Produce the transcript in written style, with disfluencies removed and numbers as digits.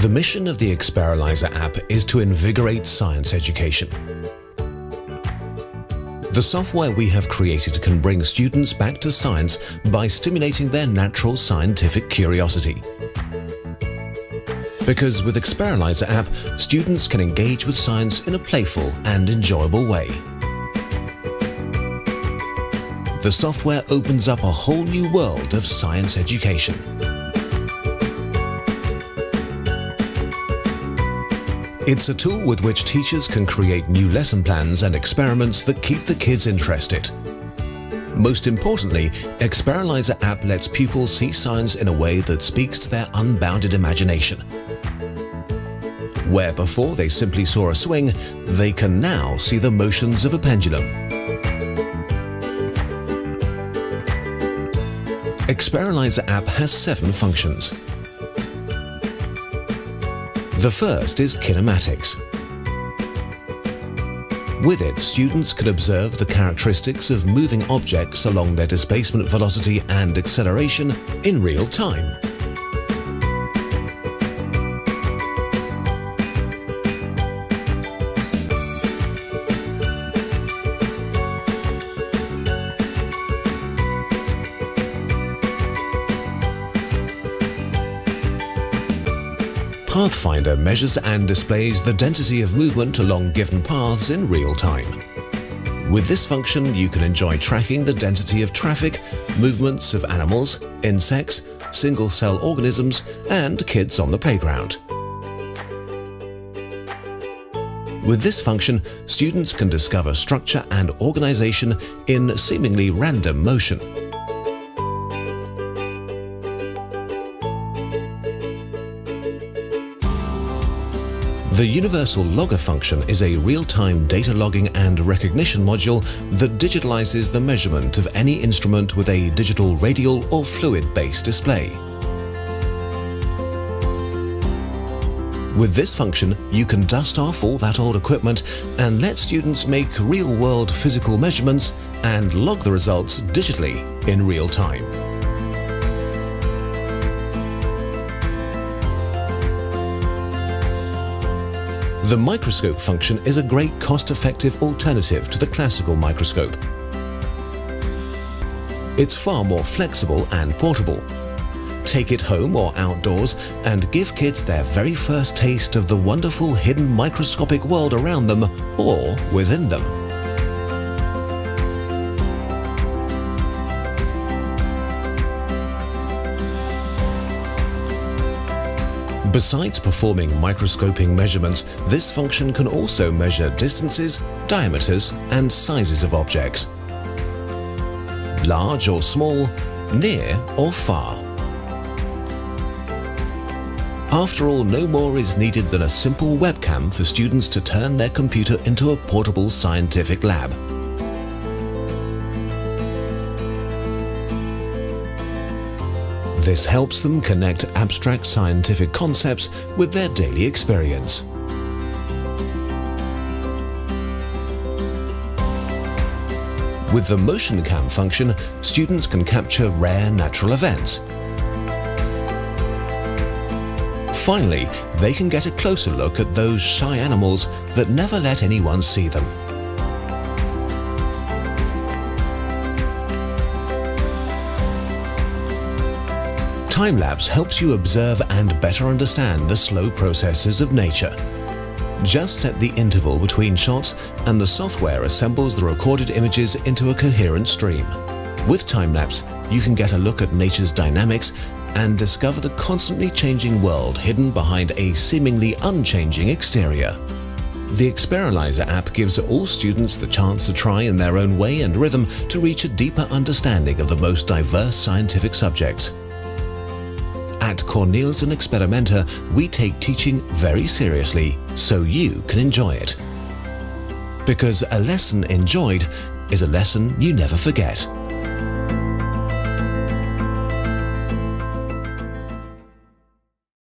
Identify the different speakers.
Speaker 1: The mission of the eXperilyser app is to invigorate science education. The software we have created can bring students back to science by stimulating their natural scientific curiosity. Because with eXperilyser app, students can engage with science in a playful and enjoyable way. The software opens up a whole new world of science education. It's a tool with which teachers can create new lesson plans and experiments that keep the kids interested. Most importantly, eXperilyser app lets pupils see science in a way that speaks to their unbounded imagination. Where before they simply saw a swing, they can now see the motions of a pendulum. eXperilyser app has 7 functions. The first is kinematics. With it, students can observe the characteristics of moving objects along their displacement velocity and acceleration in real time. Pathfinder measures and displays the density of movement along given paths in real time. With this function, you can enjoy tracking the density of traffic, movements of animals, insects, single-cell organisms, and kids on the playground. With this function, students can discover structure and organization in seemingly random motion. The Universal Logger function is a real-time data logging and recognition module that digitalizes the measurement of any instrument with a digital radial or fluid-based display. With this function, you can dust off all that old equipment and let students make real-world physical measurements and log the results digitally in real time. The microscope function is a great cost-effective alternative to the classical microscope. It's far more flexible and portable. Take it home or outdoors and give kids their very first taste of the wonderful hidden microscopic world around them or within them. Besides performing microscoping measurements, this function can also measure distances, diameters, and sizes of objects. Large or small, near or far. After all, no more is needed than a simple webcam for students to turn their computer into a portable scientific lab. This helps them connect abstract scientific concepts with their daily experience. With the Motion Cam function, students can capture rare natural events. Finally, they can get a closer look at those shy animals that never let anyone see them. Time-lapse helps you observe and better understand the slow processes of nature. Just set the interval between shots and the software assembles the recorded images into a coherent stream. With time-lapse, you can get a look at nature's dynamics and discover the constantly changing world hidden behind a seemingly unchanging exterior. The eXperilyser app gives all students the chance to try in their own way and rhythm to reach a deeper understanding of the most diverse scientific subjects. At Cornelsen Experimenta, we take teaching very seriously so you can enjoy it. Because a lesson enjoyed is a lesson you never forget.